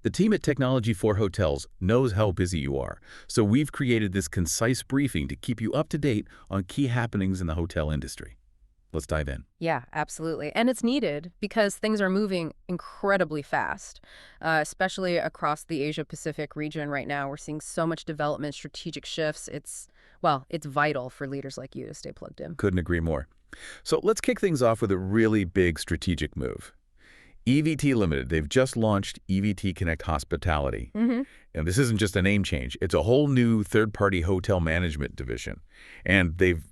The team at Technology for Hotels knows how busy you are, so we've created this concise briefing to keep you up to date on key happenings in the hotel industry. Let's dive in. Yeah, absolutely. And it's needed because things are moving incredibly fast, especially across the Asia-Pacific region right now. We're seeing so much development, strategic shifts. It's vital for leaders like you to stay plugged in. Couldn't agree more. So let's kick things off with a really big strategic move. EVT Limited, they've just launched EVT Connect Hospitality. And this isn't just a name change. It's a whole new third-party hotel management division. And they've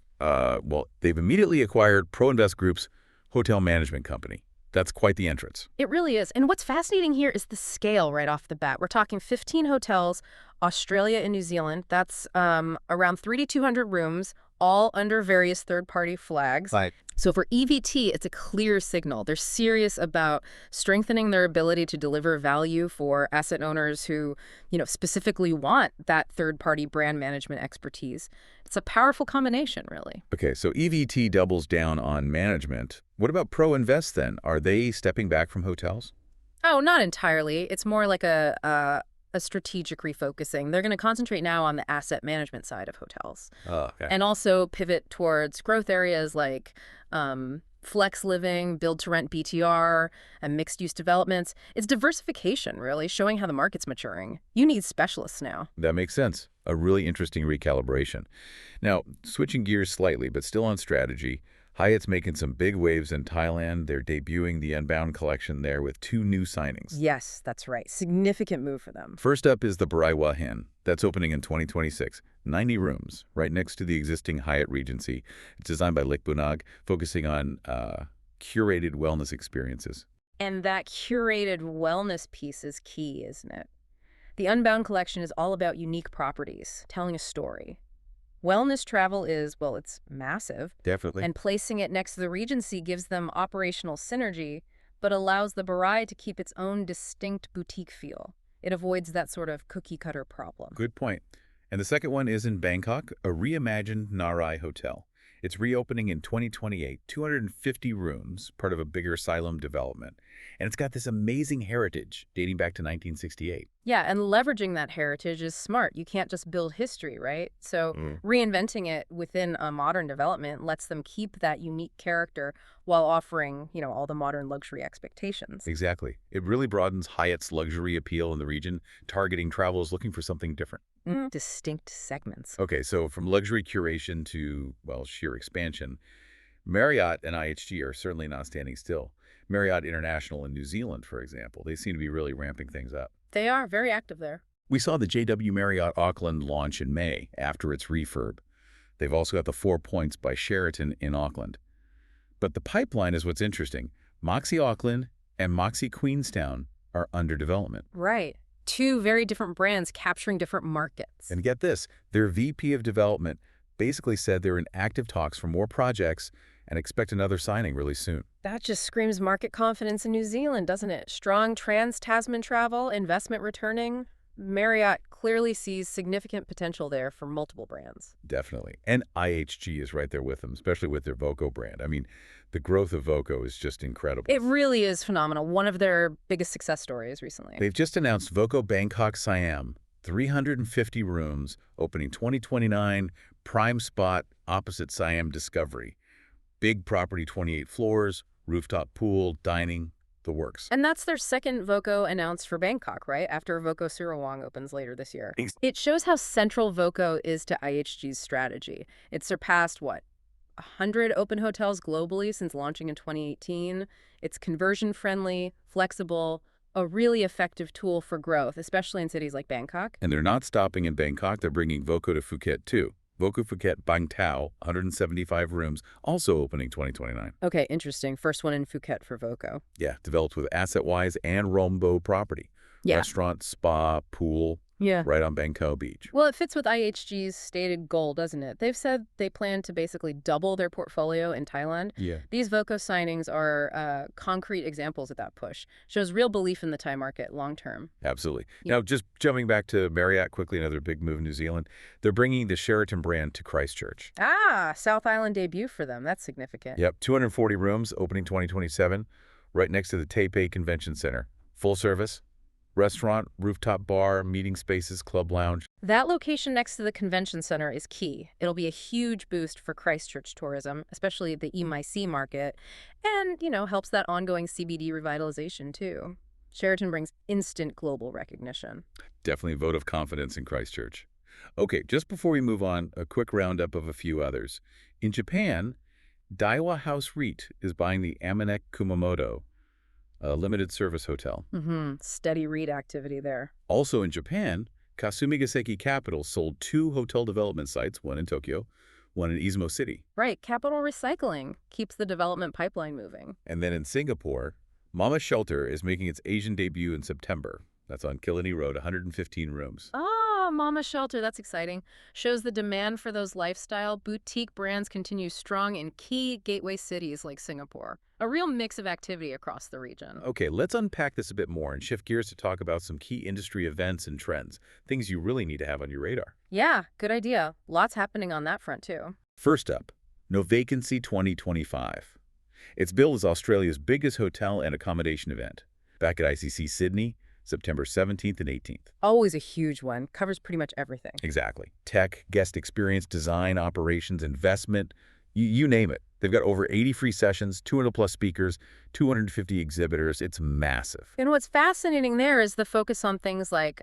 immediately acquired ProInvest Group's hotel management company. That's quite the entrance. It really is. And what's fascinating here is the scale right off the bat. We're talking 15 hotels, Australia and New Zealand. That's around 3,200 rooms, all under various third-party flags. Right. So for EVT, it's a clear signal. They're serious about strengthening their ability to deliver value for asset owners who, specifically want that third-party brand management expertise. It's a powerful combination, really. Okay, so EVT doubles down on management. What about ProInvest then? Are they stepping back from hotels? Oh, not entirely. It's more like a strategic refocusing. They're going to concentrate now on the asset management side of hotels. Oh, okay. And also pivot towards growth areas like flex living, build-to-rent BTR, and mixed-use developments. It's diversification, really, showing how the market's maturing. You need specialists now. That makes sense. A really interesting recalibration. Now, switching gears slightly, but still on strategy, Hyatt's making some big waves in Thailand. They're debuting the Unbound Collection there with 2 new signings. Yes, that's right. Significant move for them. First up is the Baraiwa Hin. That's opening in 2026. 90 rooms, right next to the existing Hyatt Regency. It's designed by Lik Bunag, focusing on curated wellness experiences. And that curated wellness piece is key, isn't it? The Unbound Collection is all about unique properties, telling a story. Wellness travel is, it's massive. Definitely. And placing it next to the Regency gives them operational synergy, but allows the Barai to keep its own distinct boutique feel. It avoids that sort of cookie-cutter problem. Good point. And the second one is in Bangkok, a reimagined Narai Hotel. It's reopening in 2028, 250 rooms, part of a bigger Siloam development. And it's got this amazing heritage dating back to 1968. Yeah, and leveraging that heritage is smart. You can't just build history, right? So reinventing it within a modern development lets them keep that unique character while offering, all the modern luxury expectations. Exactly. It really broadens Hyatt's luxury appeal in the region, targeting travelers looking for something different. Distinct segments. Okay, so from luxury curation to, sheer expansion, Marriott and IHG are certainly not standing still. Marriott International in New Zealand, for example, they seem to be really ramping things up. They are very active there. We saw the JW Marriott Auckland launch in May after its refurb. They've also got the 4 Points by Sheraton in Auckland. But the pipeline is what's interesting. Moxy Auckland and Moxy Queenstown are under development. Right. 2 very different brands capturing different markets. And get this, their VP of development basically said they're in active talks for more projects and expect another signing really soon. That just screams market confidence in New Zealand, doesn't it? Strong trans-Tasman travel, investment returning. Marriott clearly sees significant potential there for multiple brands. Definitely. And IHG is right there with them, especially with their voco brand. I mean, the growth of voco is just incredible. It really is phenomenal. One of their biggest success stories recently. They've just announced voco Bangkok Siam, 350 rooms, opening 2029, prime spot opposite Siam Discovery. Big property, 28 floors, rooftop pool, dining, the works. And that's their second voco announced for Bangkok, right? After voco Surawang opens later this year. It shows how central voco is to IHG's strategy. It's surpassed, 100 open hotels globally since launching in 2018. It's conversion-friendly, flexible, a really effective tool for growth, especially in cities like Bangkok. And they're not stopping in Bangkok. They're bringing voco to Phuket, too. voco Phuket Bang Tao, 175 rooms, also opening 2029. Okay, interesting. First one in Phuket for voco. Yeah, developed with AssetWise and Rombo property. Yeah. Restaurant, spa, pool, right on Bangkok Beach. Well, it fits with IHG's stated goal, doesn't it? They've said they plan to basically double their portfolio in Thailand. Yeah. These voco signings are concrete examples of that push. Shows real belief in the Thai market long term. Absolutely. Yeah. Now, just jumping back to Marriott quickly, another big move in New Zealand. They're bringing the Sheraton brand to Christchurch. South Island debut for them. That's significant. Yep, 240 rooms, opening 2027, right next to the Taipei Convention Center. Full service, Restaurant, rooftop bar, meeting spaces, club lounge. That location next to the convention center is key. It'll be a huge boost for Christchurch tourism, especially the EMIC market, and, helps that ongoing CBD revitalization too. Sheraton brings instant global recognition. Definitely a vote of confidence in Christchurch. Okay, just before we move on, a quick roundup of a few others. In Japan, Daiwa House REIT is buying the Amanek Kumamoto, a limited service hotel. Steady REIT activity there. Also in Japan, Kasumi Gaseki Capital sold 2 hotel development sites, one in Tokyo, one in Izumo City. Right, capital recycling keeps the development pipeline moving. And then in Singapore, Mama Shelter is making its Asian debut in September. That's on Killiney Road, 115 rooms. Ah, Mama Shelter, that's exciting. Shows the demand for those lifestyle boutique brands continues strong in key gateway cities like Singapore. A real mix of activity across the region. Okay, let's unpack this a bit more and shift gears to talk about some key industry events and trends, things you really need to have on your radar. Yeah, good idea. Lots happening on that front too. First up, No Vacancy 2025. It's billed as Australia's biggest hotel and accommodation event. Back at ICC Sydney, September 17th and 18th. Always a huge one. Covers pretty much everything. Exactly. Tech, guest experience, design, operations, investment, you name it. They've got over 80 free sessions, 200-plus speakers, 250 exhibitors. It's massive. And what's fascinating there is the focus on things like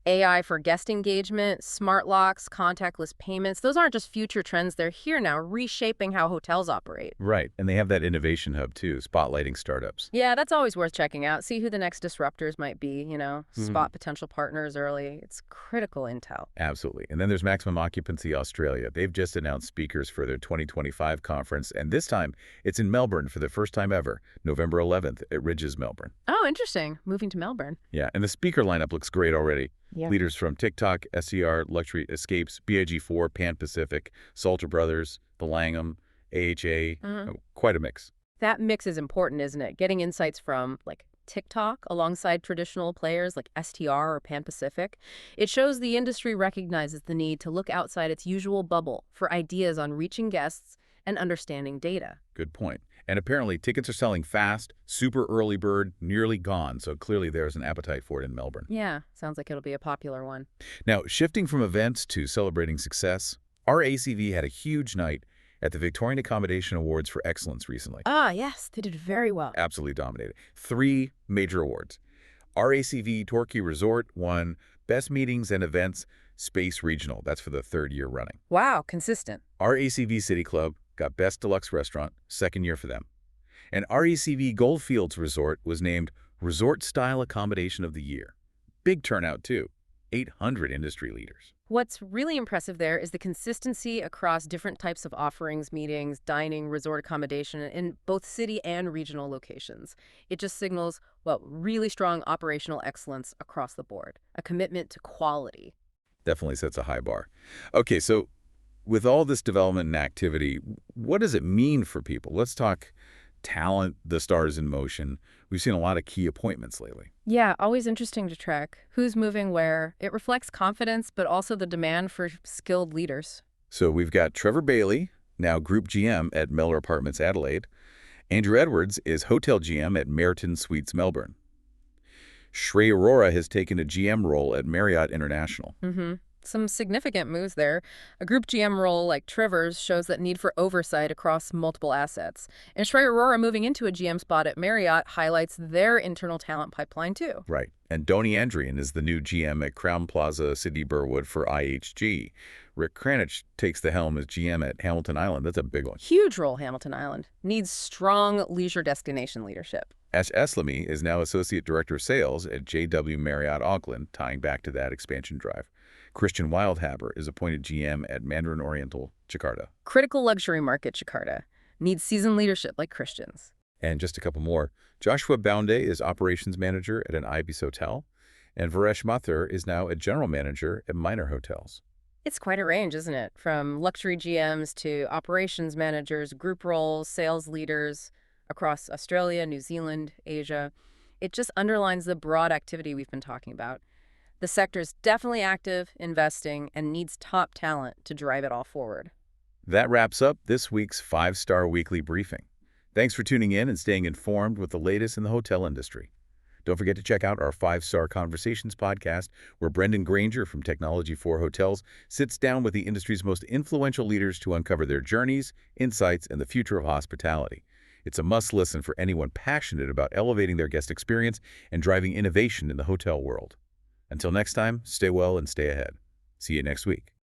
AI for guest engagement, smart locks, contactless payments. Those aren't just future trends. They're here now, reshaping how hotels operate. Right. And they have that innovation hub, too, spotlighting startups. Yeah, that's always worth checking out. See who the next disruptors might be, spot potential partners early. It's critical intel. Absolutely. And then there's Maximum Occupancy Australia. They've just announced speakers for their 2025 conference, and this time it's in Melbourne for the first time ever, November 11th at Ridges, Melbourne. Oh, interesting. Moving to Melbourne. Yeah, and the speaker lineup looks great already. Yeah. Leaders from TikTok, SCR, Luxury Escapes, BIG4, Pan Pacific, Salter Brothers, The Langham, AHA, quite a mix. That mix is important, isn't it? Getting insights from, TikTok alongside traditional players like STR or Pan Pacific. It shows the industry recognizes the need to look outside its usual bubble for ideas on reaching guests and understanding data. Good point. And apparently tickets are selling fast, super early bird, nearly gone, so clearly there's an appetite for it in Melbourne. Yeah, sounds like it'll be a popular one. Now, shifting from events to celebrating success, RACV had a huge night at the Victorian Accommodation Awards for Excellence recently. Ah, yes, they did very well. Absolutely dominated. 3 major awards. RACV Torquay Resort won Best Meetings and Events Space Regional. That's for the 3rd year running. Wow, consistent. RACV City Club got Best Deluxe Restaurant, 2nd year for them. And RACV Goldfields Resort was named Resort Style Accommodation of the Year. Big turnout, too. 800 industry leaders. What's really impressive there is the consistency across different types of offerings, meetings, dining, resort accommodation in both city and regional locations. It just signals, really strong operational excellence across the board, a commitment to quality. Definitely sets a high bar. Okay, so with all this development and activity, what does it mean for people? Let's talk talent, the stars in motion. We've seen a lot of key appointments lately. Yeah, always interesting to track who's moving where. It reflects confidence, but also the demand for skilled leaders. So we've got Trevor Bailey, now Group GM at Miller Apartments Adelaide. Andrew Edwards is Hotel GM at Meriton Suites Melbourne. Shrey Arora has taken a GM role at Marriott International. Some significant moves there. A group GM role like Trevor's shows that need for oversight across multiple assets. And Shrey Arora moving into a GM spot at Marriott highlights their internal talent pipeline too. Right. And Donnie Andrian is the new GM at Crown Plaza Sydney Burwood for IHG. Rick Kranich takes the helm as GM at Hamilton Island. That's a big one. Huge role, Hamilton Island. Needs strong leisure destination leadership. Ash Eslami is now Associate Director of Sales at JW Marriott Auckland, tying back to that expansion drive. Christian Wildhaber is appointed GM at Mandarin Oriental, Jakarta. Critical luxury market, Jakarta. Needs seasoned leadership like Christian's. And just a couple more. Joshua Bounde is Operations Manager at an Ibis Hotel, and Varesh Mathur is now a General Manager at Minor Hotels. It's quite a range, isn't it? From luxury GMs to operations managers, group roles, sales leaders across Australia, New Zealand, Asia. It just underlines the broad activity we've been talking about. The sector's definitely active, investing, and needs top talent to drive it all forward. That wraps up this week's 5-Star Weekly Briefing. Thanks for tuning in and staying informed with the latest in the hotel industry. Don't forget to check out our 5-Star Conversations podcast, where Brendan Granger from Technology for Hotels sits down with the industry's most influential leaders to uncover their journeys, insights, and the future of hospitality. It's a must-listen for anyone passionate about elevating their guest experience and driving innovation in the hotel world. Until next time, stay well and stay ahead. See you next week.